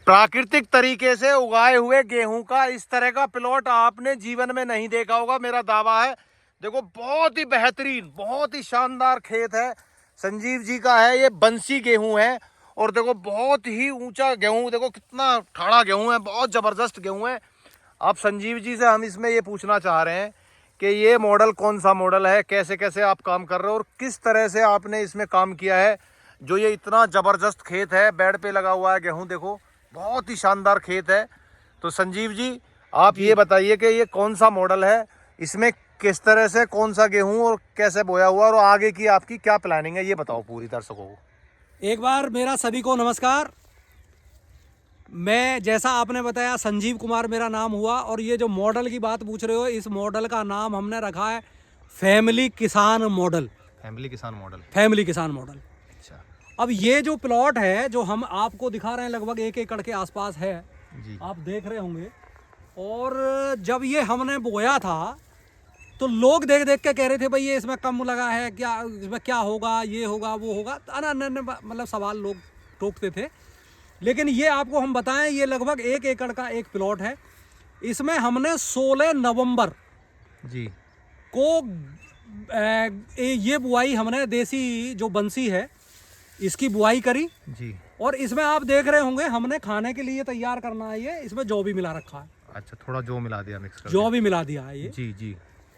प्राकृतिक तरीके से उगाए हुए गेहूं का इस तरह का प्लॉट आपने जीवन में नहीं देखा होगा, मेरा दावा है। देखो बहुत ही बेहतरीन, बहुत ही शानदार खेत है, संजीव जी का है। ये बंसी गेहूं है और देखो बहुत ही ऊंचा गेहूं, देखो कितना ठाड़ा गेहूं है, बहुत जबरदस्त गेहूं है। अब संजीव जी से हम इसमें ये पूछना चाह रहे हैं कि ये मॉडल कौन सा मॉडल है, कैसे कैसे आप काम कर रहे हो और किस तरह से आपने इसमें काम किया है। जो ये इतना जबरदस्त खेत है, बेड पे लगा हुआ है गेहूं, देखो बहुत ही शानदार खेत है। तो संजीव जी आप ये बताइए कि ये कौन सा मॉडल है, इसमें किस तरह से कौन सा गेहूं और कैसे बोया हुआ और आगे की आपकी क्या प्लानिंग है, ये बताओ पूरी दर्शकों को। एक बार मेरा सभी को नमस्कार। मैं जैसा आपने बताया संजीव कुमार मेरा नाम हुआ, और ये जो मॉडल की बात पूछ रहे हो, इस मॉडल का नाम हमने रखा है फैमिली किसान मॉडल। फैमिली किसान मॉडल। फैमिली किसान मॉडल। अच्छा। अब ये जो प्लॉट है जो हम आपको दिखा रहे हैं, लगभग 1 एकड़ के आसपास है जी। आप देख रहे होंगे। और जब ये हमने बोया था तो लोग देख देख के कह रहे थे भाई ये इसमें कम लगा है क्या, इसमें क्या होगा, ये होगा वो होगा, अन्य मतलब सवाल लोग टोकते थे। लेकिन ये आपको हम बताएं, ये लगभग 1 एकड़ का एक प्लॉट है। इसमें हमने 16 नवंबर जी को ये बुआई हमने देसी जो बंसी है इसकी बुआई करी जी। और इसमें आप देख रहे होंगे हमने खाने के लिए तैयार करना है, ये इसमें जौ भी मिला रखा है। अच्छा, थोड़ा जौ मिला दिया, मिक्स कर जौ भी मिला दिया है ये। जी जी।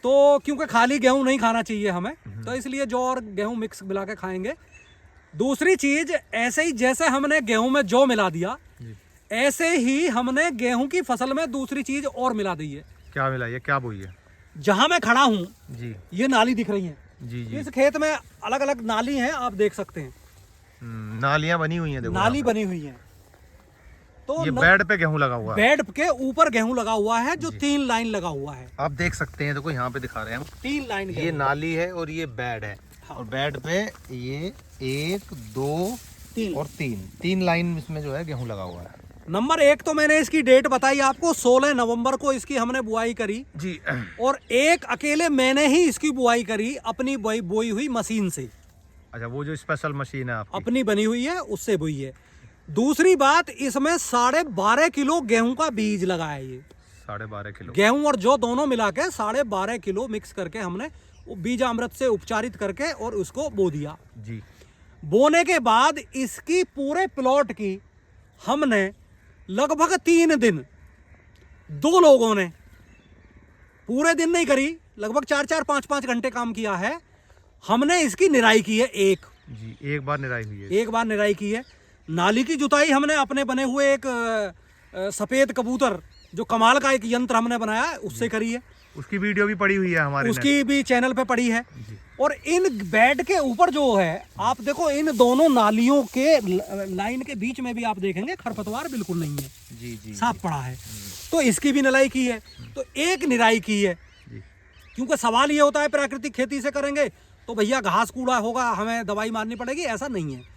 तो क्योंकि खाली गेहूं नहीं खाना चाहिए हमें, तो इसलिए जौ और गेहूं मिक्स मिला के खाएंगे। दूसरी चीज, ऐसे ही जैसे हमने गेहूं में जौ मिला दिया, ऐसे ही हमने गेहूं की फसल में दूसरी चीज और मिला दी है। क्या मिला, ये क्या बोई है? जहां मैं खड़ा हूं जी ये नाली दिख रही है जी जी। इस खेत में अलग अलग नाली हैं, आप देख सकते हैं। नालियां बनी हुई हैं, देखो नाली बनी हुई है। तो ये बेड पे गेहूं लगा हुआ है। बेड के ऊपर गेहूं लगा हुआ है, जो 3 लाइन लगा हुआ है। आप देख सकते हैं, देखो यहाँ पे दिखा रहे हैं हम, 3 लाइन ये नाली है और ये बेड है। हाँ। और बेड पे ये 1 2 3 और 3 लाइन इसमें जो है गेहूं लगा हुआ है। नंबर 1 तो मैंने इसकी डेट बताई आपको, 16 नवंबर को इसकी हमने बुआई करी जी। और एक अकेले मैंने ही इसकी बुआई करी अपनी बोई हुई मशीन से। अच्छा, वो जो स्पेशल मशीन है आपकी? अपनी बनी हुई है, उससे बोई है। दूसरी बात, इसमें 12.5 किलो गेहूं का बीज लगा है। ये 12.5 किलो गेहूं और जौ दोनों मिला के 12.5 किलो मिक्स करके हमने बीजामृत से उपचारित करके और उसको बो दिया। जी। बोने के बाद इसकी पूरे प्लॉट की हमने लगभग 3 दिन 2 लोगों ने, पूरे दिन नहीं करी, लगभग 4-4 5-5 घंटे काम किया है। हमने इसकी निराई की है जी, एक बार निराई हुई है। एक बार निराई की है। नाली की जुताई हमने अपने बने हुए एक सफेद कबूतर, जो कमाल का एक यंत्र हमने बनाया है, उससे करी है। उसकी वीडियो भी पड़ी हुई है हमारे, उसकी भी चैनल पे पड़ी है। और इन बेड के ऊपर जो है आप देखो, इन दोनों नालियों के लाइन के बीच में भी आप देखेंगे खरपतवार बिल्कुल नहीं है। जी जी। साफ पड़ा है। तो इसकी भी निराई की है। तो एक निराई की है, क्योंकि सवाल ये होता है प्राकृतिक खेती से करेंगे तो भैया घास कूड़ा होगा, हमें दवाई मारनी पड़ेगी, ऐसा नहीं है।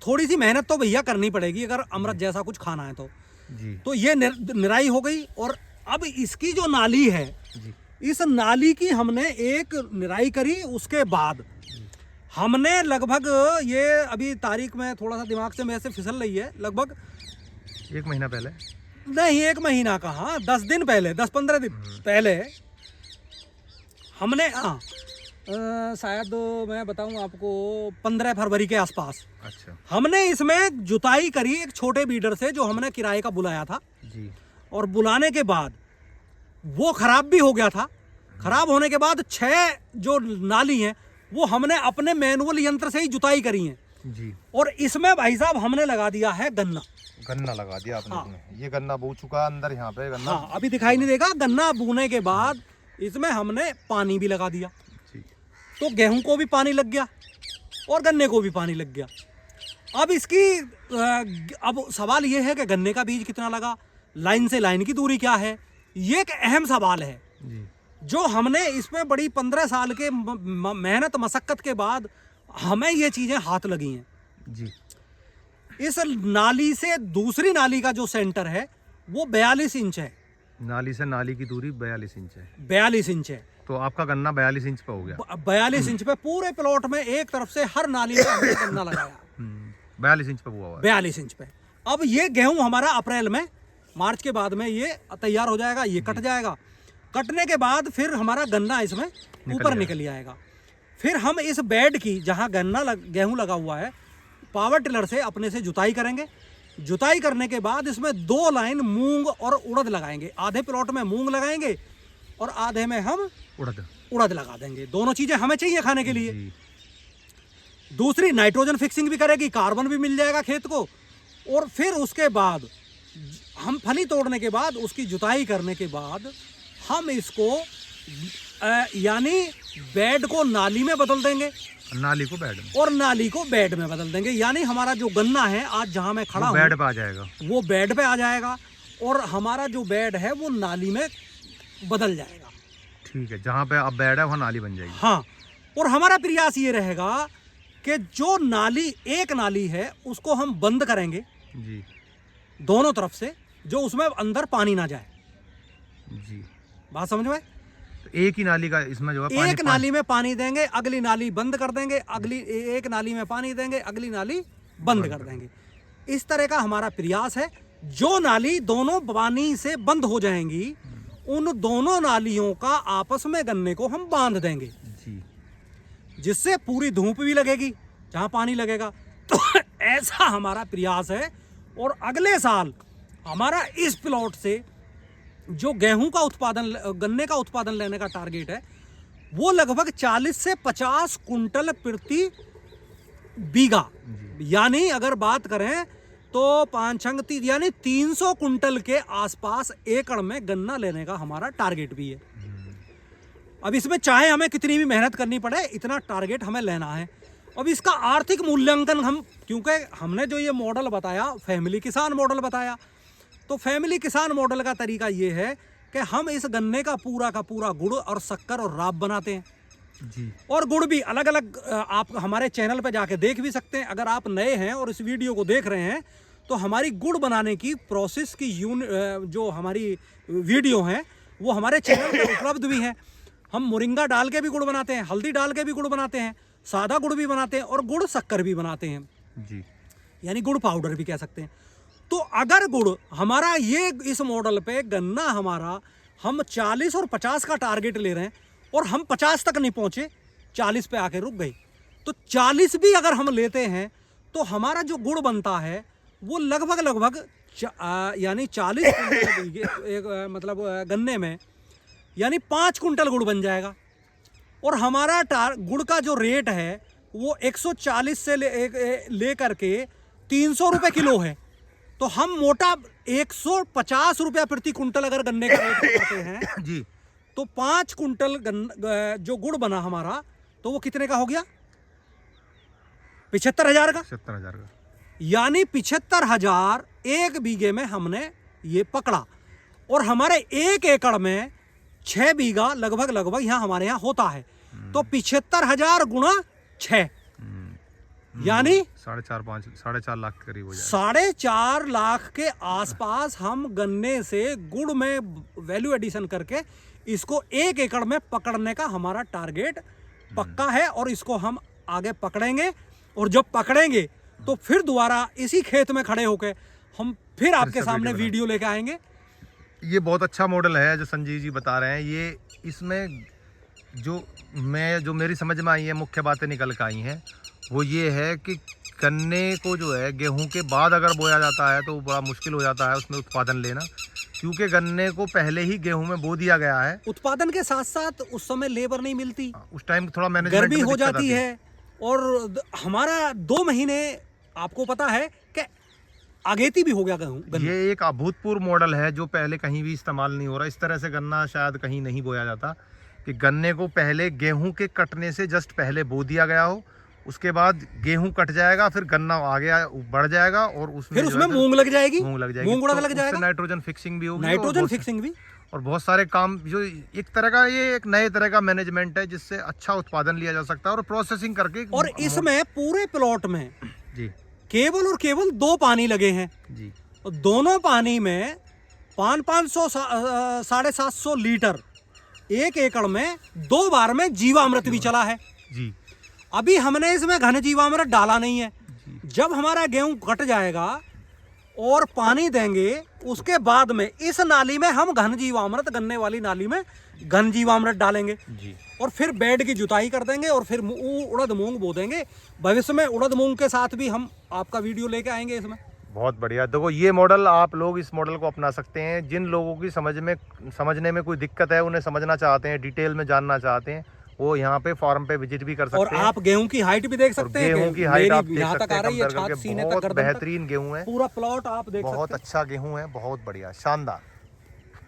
थोड़ी सी मेहनत तो भैया करनी पड़ेगी अगर अमृत जैसा कुछ खाना है तो जी। तो ये निराई हो गई। और अब इसकी जो नाली है जी। इस नाली की हमने एक निराई करी। उसके बाद हमने लगभग, ये अभी तारीख में थोड़ा सा दिमाग से मेरे से फिसल रही है, लगभग 1 महीना पहले नहीं, 1 महीना कहाँ, 10 दिन पहले, 10-15 दिन पहले हमने, हाँ शायद मैं बताऊं आपको 15 फरवरी के आसपास। अच्छा। हमने इसमें जुताई करी एक छोटे बीडर से, जो हमने किराए का बुलाया था जी। और बुलाने के बाद वो खराब भी हो गया था। खराब होने के बाद 6 जो नाली हैं वो हमने अपने मैनुअल यंत्र से ही जुताई करी हैं। जी। और इसमें भाई साहब हमने लगा दिया है गन्ना। गन्ना लगा दिया आपने? हाँ। इसमें ये गन्ना बो चुका अंदर, यहाँ पे गन्ना। हाँ, अभी दिखाई नहीं देगा। गन्ना बोने के बाद इसमें हमने पानी भी लगा दिया। तो गेहूं को भी पानी लग गया और गन्ने को भी पानी लग गया। अब इसकी अब सवाल ये है कि गन्ने का बीज कितना लगा, लाइन से लाइन की दूरी क्या है, ये एक अहम सवाल है जी। जो हमने इसमें बड़ी 15 साल के मेहनत मशक्कत के बाद हमें ये चीजें हाथ लगी हैं। जी। इस नाली से दूसरी नाली का जो सेंटर है वो 42 इंच है। नाली से नाली की दूरी 42 इंच है। 42 इंच है। तो आपका गन्ना 42 इंच पे हो गया? 42 इंच पे पूरे प्लॉट में एक तरफ से हर नाली में हमने गन्ना लगाया। 42 इंच पे हुआ हुआ है। 42 इंच पे। अब ये गेहूं हमारा अप्रैल में, मार्च के बाद में ये तैयार हो जाएगा, ये कट जाएगा। कटने के बाद फिर हमारा गन्ना इसमें ऊपर निकल आएगा। फिर हम इस बेड की, जहाँ गेहूं लगा हुआ है, पावर टिलर से अपने से जुताई करेंगे। जुताई करने के बाद इसमें 2 लाइन मूंग और उड़द लगाएंगे। आधे प्लॉट में मूंग लगाएंगे और आधे में हम उड़द लगा देंगे। दोनों चीजें हमें चाहिए खाने के लिए। दूसरी नाइट्रोजन फिक्सिंग भी करेगी, कार्बन भी मिल जाएगा खेत को। और फिर उसके बाद हम फली तोड़ने के बाद, उसकी जुताई करने के बाद हम इसको यानी बेड को नाली में बदल देंगे, नाली को बेड में, और नाली को बेड में बदल देंगे। यानी हमारा जो गन्ना है आज जहां मैं खड़ा हूं, बेड पे आ जाएगा, वो बेड पे आ जाएगा और हमारा जो बेड है वो नाली में बदल जाएगा। ठीक है, जहाँ पे अब बेड है वहाँ नाली बन जाएगी। हाँ, और हमारा प्रयास ये रहेगा कि जो नाली, एक नाली है उसको हम बंद करेंगे जी, दोनों तरफ से, जो उसमें अंदर पानी ना जाए जी। बात समझ में? तो एक ही नाली का इसमें जो है एक नाली में पानी देंगे, अगली नाली बंद कर देंगे, अगली एक नाली में पानी देंगे, अगली नाली बंद कर देंगे। इस तरह का हमारा प्रयास है। जो नाली दोनों पानी से बंद हो जाएंगी, उन दोनों नालियों का आपस में गन्ने को हम बांध देंगे जी, जिससे पूरी धूप भी लगेगी जहां पानी लगेगा। तो ऐसा हमारा प्रयास है। और अगले साल हमारा इस प्लॉट से जो गेहूं का उत्पादन, गन्ने का उत्पादन लेने का टारगेट है, वो लगभग 40 से 50 कुंटल प्रति बीघा। यानी अगर बात करें तो 5 यानी 300 कुंटल के आसपास एकड़ में गन्ना लेने का हमारा टारगेट भी है। अब इसमें चाहे हमें कितनी भी मेहनत करनी पड़े, इतना टारगेट हमें लेना है। अब इसका आर्थिक मूल्यांकन हम, क्योंकि हमने जो ये मॉडल बताया, फैमिली किसान मॉडल बताया, तो फैमिली किसान मॉडल का तरीका ये है कि हम इस गन्ने का पूरा गुड़ और शक्कर और राब बनाते हैं जी। और गुड़ भी अलग अलग आप हमारे चैनल पे जाके देख भी सकते हैं। अगर आप नए हैं और इस वीडियो को देख रहे हैं तो हमारी गुड़ बनाने की प्रोसेस की जो हमारी वीडियो हैं वो हमारे चैनल पे उपलब्ध भी हैं। हम मोरिंगा डाल के भी गुड़ बनाते हैं, हल्दी डाल के भी गुड़ बनाते हैं, सादा गुड़ भी बनाते हैं और गुड़ शक्कर भी बनाते हैं जी, यानी गुड़ पाउडर भी कह सकते हैं। तो अगर गुड़ हमारा ये इस मॉडल पे गन्ना हमारा हम 40 और 50 का टारगेट ले रहे हैं और हम 50 तक नहीं पहुंचे, 40 पे आके रुक गए, तो 40 भी अगर हम लेते हैं तो हमारा जो गुड़ बनता है वो लगभग यानी 40 कुंटल मतलब गन्ने में यानी 5 कुंटल गुड़ बन जाएगा। और हमारा गुड़ का जो रेट है वो 140 से ले करके 300 रुपये किलो है। तो हम मोटा 150 रुपया प्रति कुंटल अगर गन्ने का रेट करते हैं जी, तो 5 कुंटल जो गुड़ बना हमारा, तो वो कितने का हो गया? 75,000 का। 70,000 का, यानी 75,000 एक बीघे में हमने ये पकड़ा। और हमारे 1 एकड़ में 6 बीघा लगभग यहाँ हमारे यहाँ होता है। तो 75,000 गुणा 6 यानी 4.5 लाख के करीब हो जाएगा। 4.5 लाख के आसपास हम गन्ने से गुड़ में वैल्यू एडिशन करके इसको 1 एकड़ में पकड़ने का हमारा टारगेट पक्का है। और इसको हम आगे पकड़ेंगे और जब पकड़ेंगे तो फिर दोबारा इसी खेत में खड़े होकर हम फिर आपके सामने वीडियो लेके आएंगे। ये बहुत अच्छा मॉडल है जो संजीव जी बता रहे हैं। ये इसमें जो मेरी समझ में आई है, मुख्य बातें निकल कर आई हैं, वो ये है कि गन्ने को जो है गेहूं के बाद अगर बोया जाता है तो बड़ा मुश्किल हो जाता है उसमें उत्पादन लेना, क्योंकि गन्ने को पहले ही गेहूं में बो दिया गया है। उत्पादन के साथ साथ उस समय लेबर नहीं मिलती, उस टाइम थोड़ा मैनेजमेंट गर्मी हो जाती है। और हमारा 2 महीने आपको पता है कि अगेती भी हो गया गेहूं। ये एक अभूतपूर्व मॉडल है जो पहले कहीं भी इस्तेमाल नहीं हो रहा। इस तरह से गन्ना शायद कहीं नहीं बोया जाता कि गन्ने को पहले गेहूं के कटने से जस्ट पहले बो दिया गया हो, उसके बाद गेहूं कट जाएगा, फिर गन्ना आगे बढ़ जाएगा और उसमें फिर उसमें मूंग लग जाएगी, मूंग लग जाएगा, नाइट्रोजन फिक्सिंग भी होगी, नाइट्रोजन फिक्सिंग भी, और बहुत सारे काम जो एक तरह का, ये एक नए तरह का मैनेजमेंट है जिससे अच्छा उत्पादन लिया जा सकता है और प्रोसेसिंग करके। और इसमें पूरे प्लॉट में जी केवल 2 पानी लगे हैं जी, और दोनों पानी में 500 750 लीटर 1 एकड़ में 2 बार में जीवामृत भी चला है जी। अभी हमने इसमें घन जीवामृत डाला नहीं है। जब हमारा गेहूं कट जाएगा और पानी देंगे। उसके बाद में इस नाली में हम घन जीवामृत, गन्ने वाली नाली में घन जीवामृत डालेंगे जी। और फिर बेड की जुताई कर देंगे और फिर उड़द मूंग बो देंगे। भविष्य में उड़द मूंग के साथ भी हम आपका वीडियो लेके आएंगे इसमें। बहुत बढ़िया। देखो ये मॉडल, आप लोग इस मॉडल को अपना सकते हैं। जिन लोगों की समझने में कोई दिक्कत है, उन्हें समझना चाहते हैं, डिटेल में जानना चाहते हैं, वो यहाँ पे फार्म पे विजिट भी कर सकते और हैं। आप गेहूं की हाइट भी देख सकते हैं। गेहूं की हाइट आप देख यहाँ तक सकते आ हैं, रही है, कंपेयर छात करके। सीने तक, बहुत गर्दन तक। बेहतरीन गेहूं है, पूरा प्लॉट आप देख सकते हैं। बहुत अच्छा गेहूं है, बहुत बढ़िया, शानदार।